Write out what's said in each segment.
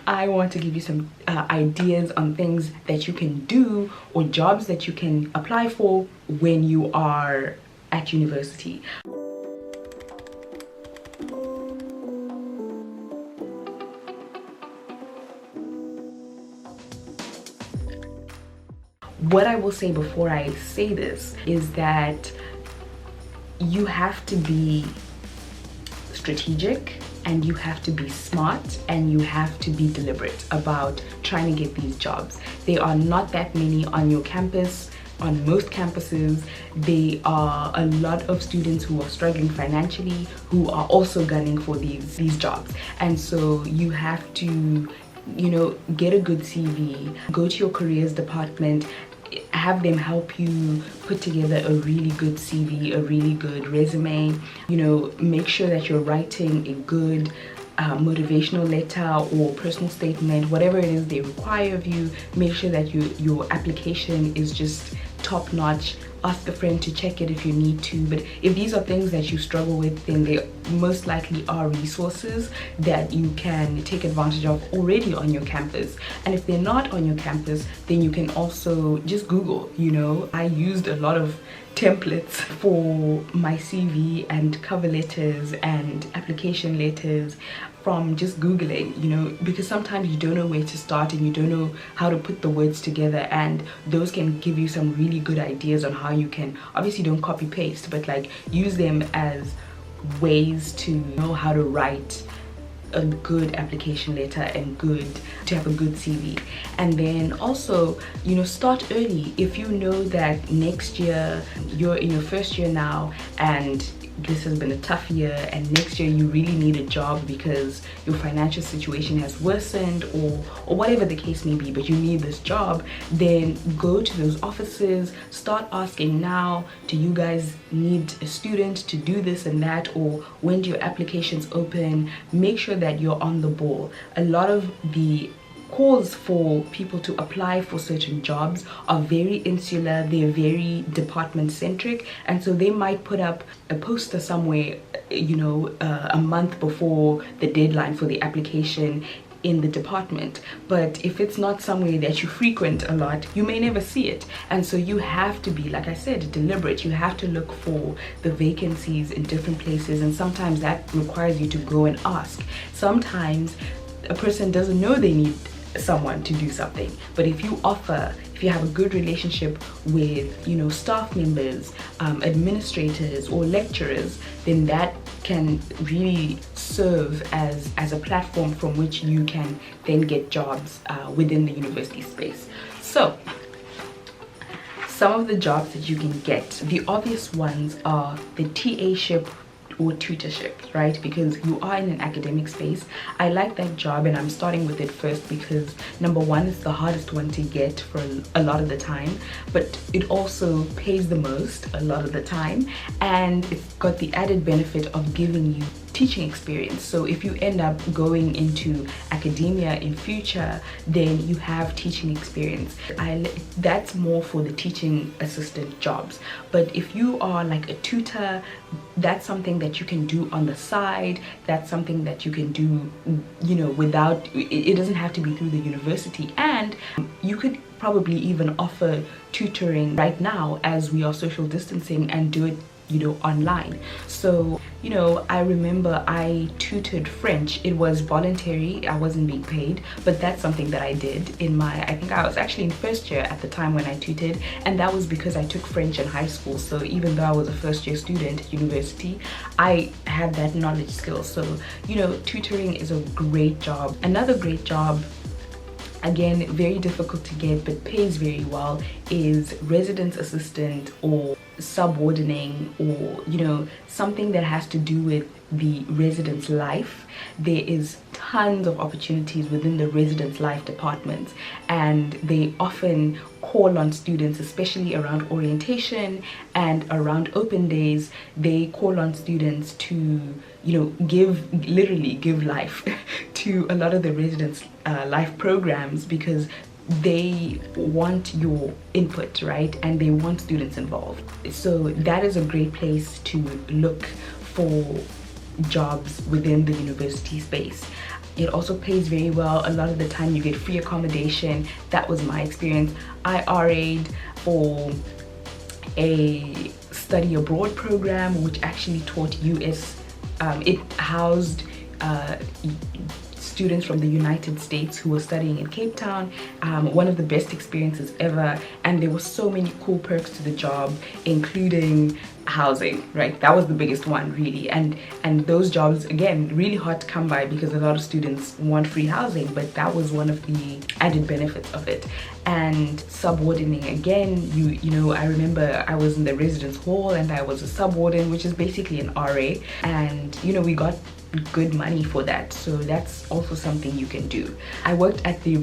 I want to give you some ideas on things that you can do or jobs that you can apply for when you are at university. What I will say before I say this is that you have to be strategic, and you have to be smart, and you have to be deliberate about trying to get these jobs. There are not that many on your campus. On most campuses, there are a lot of students who are struggling financially who are also gunning for these jobs. And so you have to, you know, get a good CV, go to your careers department, have them help you put together a really good CV, a really good resume. You know, make sure that you're writing a good motivational letter or personal statement, whatever it is they require of you. Make sure that your application is just top notch. Ask a friend to check it if you need to. But if these are things that you struggle with, then there most likely are resources that you can take advantage of already on your campus. And if they're not on your campus, then you can also just Google. You know, I used a lot of templates for my CV and cover letters and application letters from just Googling, you know, because sometimes you don't know where to start and you don't know how to put the words together, and those can give you some really good ideas on how you can, obviously don't copy paste, but like use them as ways to know how to write a good application letter and to have a good CV. And then also, you know, start early. If you know that next year you're in your first year now and this has been a tough year, and next year you really need a job because your financial situation has worsened or whatever the case may be, but you need this job, then go to those offices, start asking now, do you guys need a student to do this and that, or when do your applications open? Make sure that you're on the ball. A lot of the calls for people to apply for certain jobs are very insular, they're very department centric, and so they might put up a poster somewhere, you know, a month before the deadline for the application in the department. But if it's not somewhere that you frequent a lot, you may never see it. And so you have to be, like I said, deliberate. You have to look for the vacancies in different places, and sometimes that requires you to go and ask. Sometimes a person doesn't know they need someone to do something, but if you have a good relationship with, you know, staff members, administrators or lecturers, then that can really serve as a platform from which you can then get jobs within the university space. So some of the jobs that you can get, the obvious ones are the TA-ship or tutorship, right? Because you are in an academic space. I like that job, and I'm starting with it first because number one, it's the hardest one to get for a lot of the time, but it also pays the most a lot of the time, and it's got the added benefit of giving you teaching experience. So if you end up going into academia in future, then you have teaching experience. That's more for the teaching assistant jobs. But if you are like a tutor, that's something that you can do on the side. That's something that you can do, you know, without, it doesn't have to be through the university. And you could probably even offer tutoring right now as we are social distancing and do it, you know, online. So, you know, I remember I tutored French. It was voluntary, I wasn't being paid, but that's something that I did in my, I think I was actually in first year at the time when I tutored, and that was because I took French in high school. So even though I was a first year student at university, I had that knowledge skill. So, you know, tutoring is a great job. Another great job, again, very difficult to get but pays very well, is residence assistant or subwardening, or, you know, something that has to do with the residence life. There is tons of opportunities within the residence life departments, and they often call on students, especially around orientation and around open days. They call on students to, you know, literally give life to a lot of the residence life programs, because they want your input, right? And they want students involved. So that is a great place to look for jobs within the university space. It also pays very well. A lot of the time you get free accommodation. That was my experience. I RA'd for a study abroad program which actually taught US. It housed students from the United States who were studying in Cape Town. One of the best experiences ever, and there were so many cool perks to the job, including housing, right? That was the biggest one, really. And those jobs, again, really hard to come by because a lot of students want free housing, but that was one of the added benefits of it. And subwardening, again, you know, I remember I was in the residence hall and I was a subwarden, which is basically an RA, and you know, we got good money for that, so that's also something you can do. I worked at the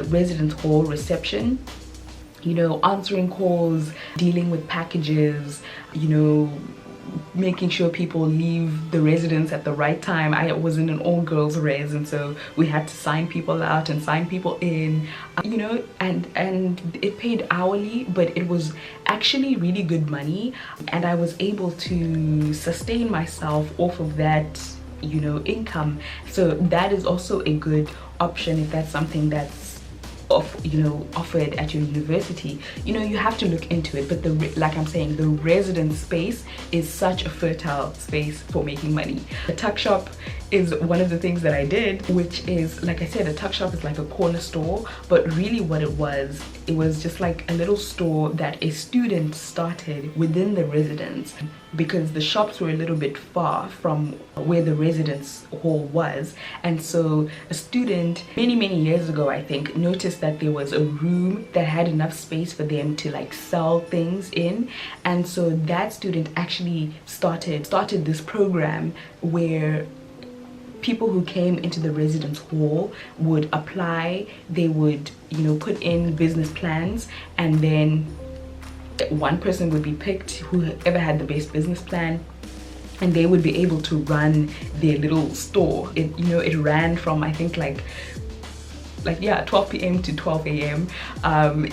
residence hall reception, you know, answering calls, dealing with packages, you know, making sure people leave the residence at the right time. I was in an all-girls res, and so we had to sign people out and sign people in, you know, and it paid hourly, but it was actually really good money, and I was able to sustain myself off of that, you know, income. So that is also a good option if that's something that's offered at your university. You know, you have to look into it, but like I'm saying, the residence space is such a fertile space for making money. The Tuckshop is one of the things that I did, which is, like I said, a Tuckshop is like a corner store, but really what it was just like a little store that a student started within the residence, because the shops were a little bit far from where the residence hall was. And so a student many years ago, I think, noticed that there was a room that had enough space for them to like sell things in, and so that student actually started this program where people who came into the residence hall would apply. They would, you know, put in business plans, and then one person would be picked, whoever had the best business plan, and they would be able to run their little store. It, you know, it ran from, I think, like 12 p.m. to 12 a.m.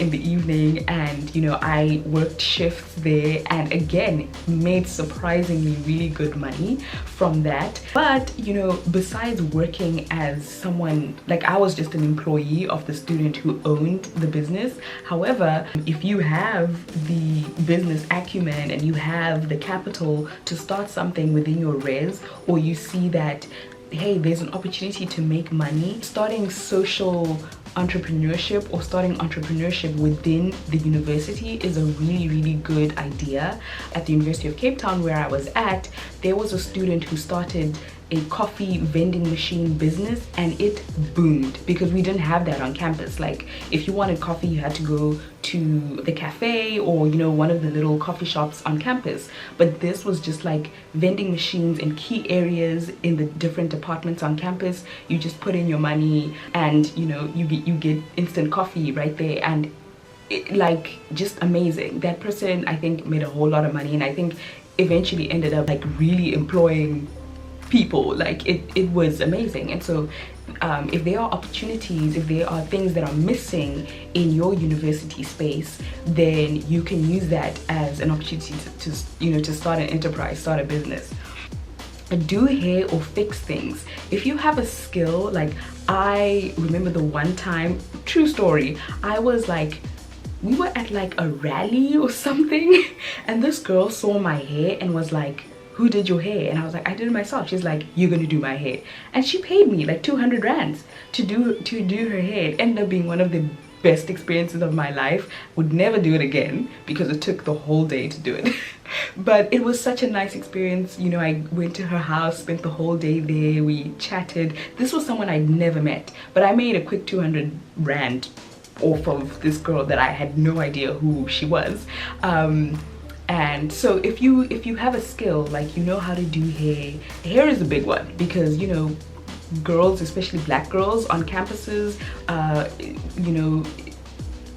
In the evening, and you know, I worked shifts there, and again made surprisingly really good money from that. But you know, besides working as someone, like, I was just an employee of the student who owned the business. However, if you have the business acumen and you have the capital to start something within your res, or you see that, hey, there's an opportunity to make money, starting social entrepreneurship or starting entrepreneurship within the university is a really good idea. At the University of Cape Town, where I was at, there was a student who started a coffee vending machine business, and it boomed because we didn't have that on campus. Like, if you wanted coffee, you had to go to the cafe or, you know, one of the little coffee shops on campus. But this was just like vending machines in key areas in the different departments on campus. You just put in your money and, you know, you get instant coffee right there, and it, like, just amazing. That person, I think, made a whole lot of money, and I think eventually ended up like really employing people. Like, it was amazing. And so if there are opportunities, if there are things that are missing in your university space, then you can use that as an opportunity to you know, to start an enterprise, start a business. Do hair or fix things. If you have a skill, like, I remember the one time, true story, I was like, we were at like a rally or something, and this girl saw my hair and was like, who did your hair? And I was like, I did it myself. She's like, you're gonna do my hair. And she paid me like 200 rands to do her hair. It ended up being one of the best experiences of my life. Would never do it again because it took the whole day to do it. But it was such a nice experience. You know, I went to her house, spent the whole day there, we chatted. This was someone I'd never met, but I made a quick 200 rand off of this girl that I had no idea who she was. And so if you have a skill, like, you know how to do hair is a big one, because, you know, girls, especially black girls on campuses, you know,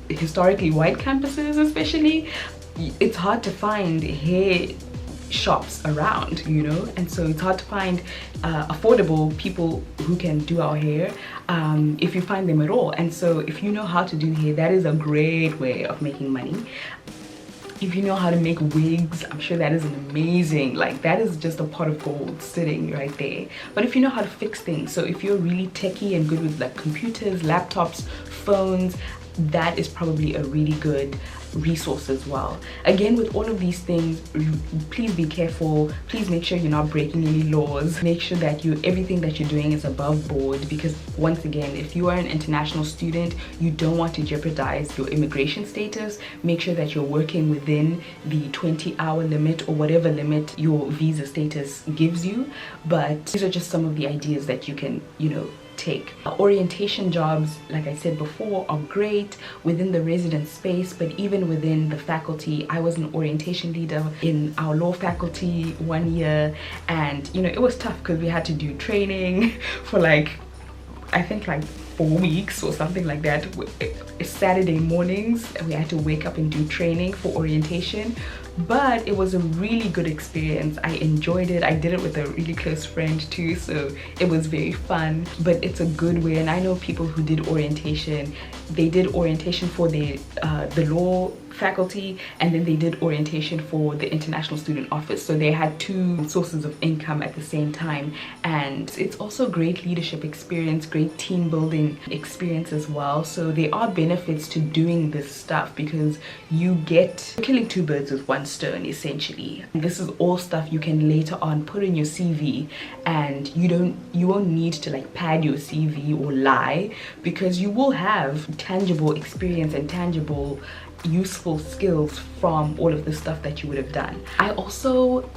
historically white campuses especially, it's hard to find hair shops around, you know, and so it's hard to find affordable people who can do our hair, if you find them at all. And so if you know how to do hair, that is a great way of making money. If you know how to make wigs, I'm sure that is an amazing, like that is just a pot of gold sitting right there. But if you know how to fix things, so if you're really techie and good with like computers, laptops, phones, that is probably a really good resource as well. Again, with all of these things, please be careful. Please make sure you're not breaking any laws. Make sure that everything that you're doing is above board, because once again, if you are an international student, you don't want to jeopardize your immigration status. Make sure that you're working within the 20-hour limit or whatever limit your visa status gives you. But these are just some of the ideas that you can, take. Orientation jobs, like I said before, are great within the resident space, but even within the faculty. I was an orientation leader in our law faculty 1 year, and it was tough because we had to do training for I think 4 weeks or something like that. Saturday mornings we had to wake up and do training for orientation, but it was a really good experience. I enjoyed it. I did it with a really close friend too, so it was very fun. But it's a good way, and I know people who did orientation. They did orientation for the law faculty, and then they did orientation for the international student office, so they had 2 sources of income at the same time. And it's also great leadership experience, great team building experience as well. So there are benefits to doing this stuff, because you're killing 2 birds with 1 stone essentially. And this is all stuff you can later on put in your CV, and you won't need to pad your CV or lie, because you will have tangible experience and tangible useful skills from all of the stuff that you would have done. I also,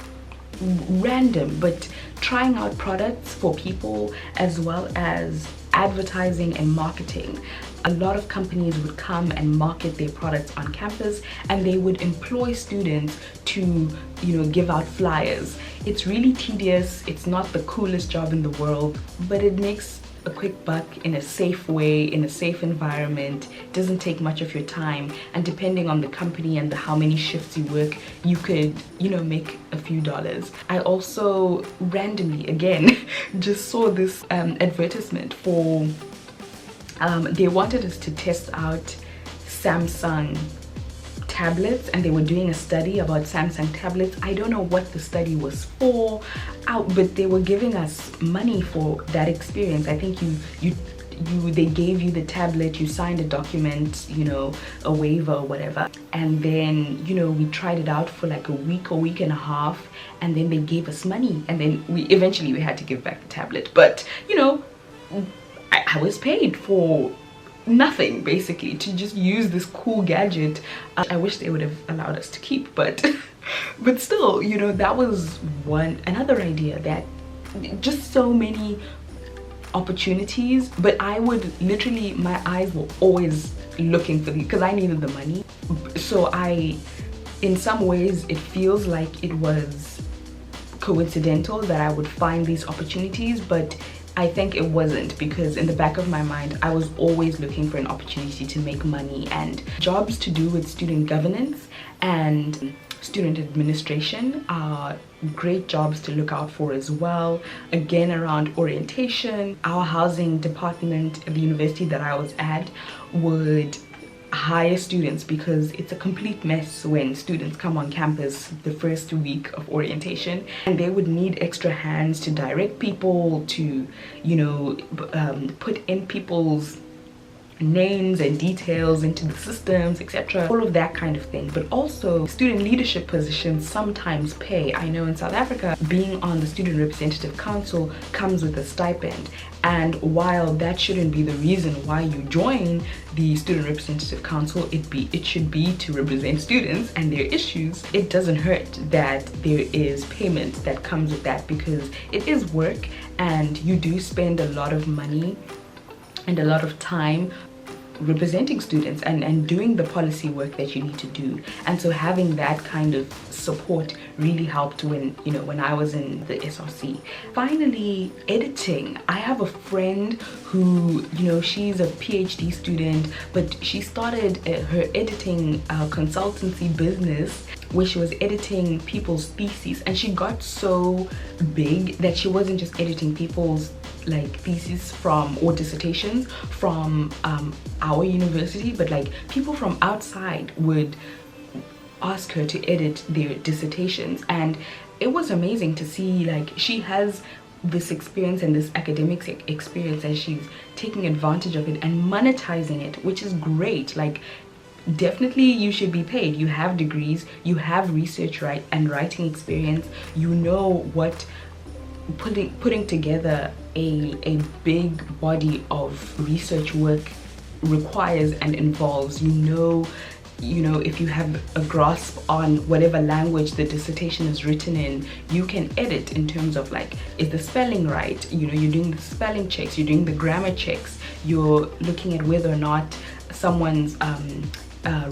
random, but trying out products for people, as well as advertising and marketing. A lot of companies would come and market their products on campus, and they would employ students to give out flyers. It's really tedious. It's not the coolest job in the world, but it makes a quick buck in a safe way, in a safe environment. Doesn't take much of your time, and depending on the company and how many shifts you work, you could make a few dollars. I also randomly again just saw this advertisement for they wanted us to test out Samsung tablets, and they were doing a study about Samsung tablets. I don't know what the study was for, but they were giving us money for that experience. I think they gave you the tablet, you signed a document, a waiver or whatever, and then we tried it out for a week or week and a half, and then they gave us money, and then eventually we had to give back the tablet. But I was paid for nothing, basically, to just use this cool gadget. I wish they would have allowed us to keep, but still, that was another idea. That just so many opportunities, but I would literally, my eyes were always looking for these because I needed the money. So in some ways it feels like it was coincidental that I would find these opportunities, but I think it wasn't, because in the back of my mind I was always looking for an opportunity to make money. And jobs to do with student governance and student administration are great jobs to look out for as well. Again, around orientation, our housing department at the university that I was at would hire students, because it's a complete mess when students come on campus the first week of orientation, and they would need extra hands to direct people, to put in people's names and details into the systems, etc., all of that kind of thing. But also student leadership positions sometimes pay. I know in South Africa, being on the student representative council comes with a stipend, and while that shouldn't be the reason why you join the student representative council, it should be to represent students and their issues, it doesn't hurt that there is payment that comes with that, because it is work and you do spend a lot of money and a lot of time representing students and doing the policy work that you need to do. And so having that kind of support really helped when I was in the SRC. Finally, editing. I have a friend who, she's a PhD student, but she started her editing consultancy business where she was editing people's theses, and she got so big that she wasn't just editing people's theses or dissertations from our university, but people from outside would ask her to edit their dissertations. And it was amazing to see, like, she has this experience and this academic experience, and she's taking advantage of it and monetizing it, which is great. Like, definitely you should be paid. You have degrees, you have research and writing experience, you know what putting together a big body of research work requires and involves. You know, if you have a grasp on whatever language the dissertation is written in, you can edit in terms of, like, is the spelling right? You know, you're doing the spelling checks, you're doing the grammar checks, you're looking at whether or not someone's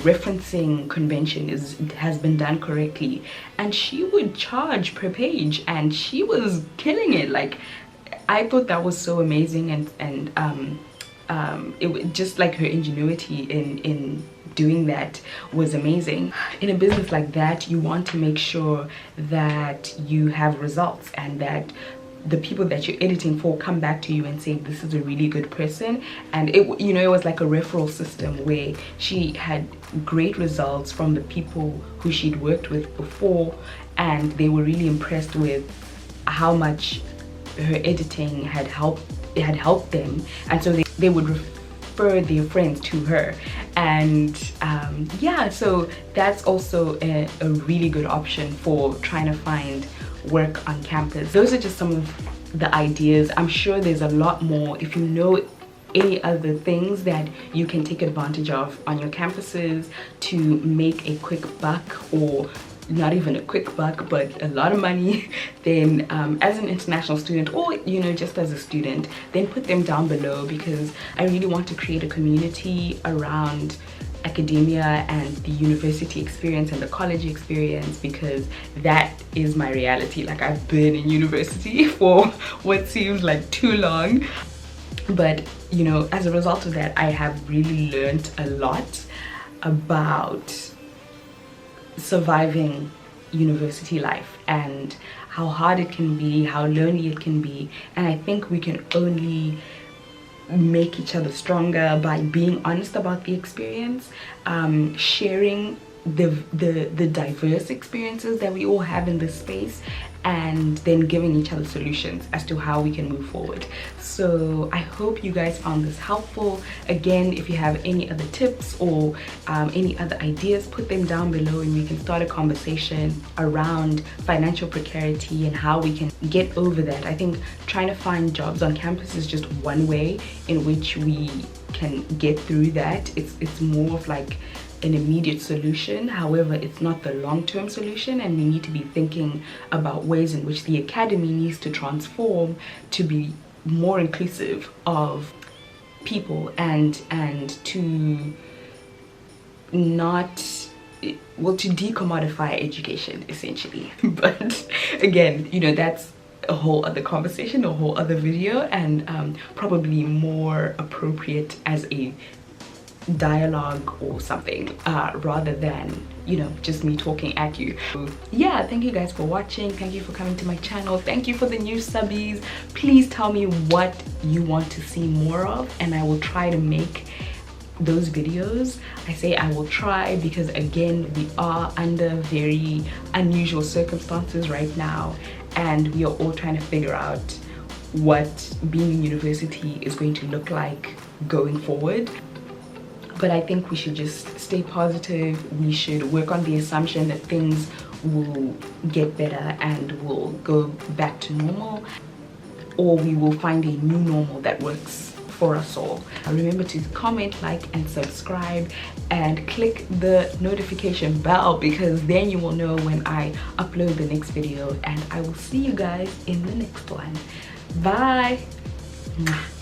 referencing convention has been done correctly. And she would charge per page, and she was killing it. Like, I thought that was so amazing, and it was just like her ingenuity in doing that was amazing. In a business like that, you want to make sure that you have results, and that the people that you're editing for come back to you and say, this is a really good person. And it, you know, it was like a referral system where she had great results from the people who she'd worked with before, and they were really impressed with how much her editing had helped them, and so they would refer their friends to her. And yeah, so that's also a really good option for trying to find work on campus. Those are just some of the ideas. I'm sure there's a lot more. If you know any other things that you can take advantage of on your campuses to make a quick buck, or not even a quick buck but a lot of money, then as an international student, or you know, just as a student, then put them down below, because I really want to create a community around academia and the university experience and the college experience, because that is my reality. Like, I've been in university for what seems like too long, but you know, as a result of that, I have really learned a lot about surviving university life and how hard it can be, how lonely it can be. And I think we can only make each other stronger by being honest about the experience, sharing the diverse experiences that we all have in this space, and then giving each other solutions as to how we can move forward. So I hope you guys found this helpful. Again, if you have any other tips or any other ideas, put them down below, and we can start a conversation around financial precarity and how we can get over that. I think trying to find jobs on campus is just one way in which we can get through that. It's more of like an immediate solution. However, it's not the long-term solution, and we need to be thinking about ways in which the academy needs to transform to be more inclusive of people, and to not, well, to decommodify education essentially. But again, you know, that's a whole other conversation, a whole other video, and probably more appropriate as a dialogue or something, rather than, you know, just me talking at you. So, yeah, thank you guys for watching. Thank you for coming to my channel. Thank you for the new subbies. Please tell me what you want to see more of, and I will try to make those videos. I say I will try because, again, we are under very unusual circumstances right now, and we are all trying to figure out what being in university is going to look like going forward. But I think we should just stay positive. We should work on the assumption that things will get better and will go back to normal, or we will find a new normal that works for us all. Remember to comment, like, and subscribe, and click the notification bell, because then you will know when I upload the next video. And I will see you guys in the next one. Bye. Mwah.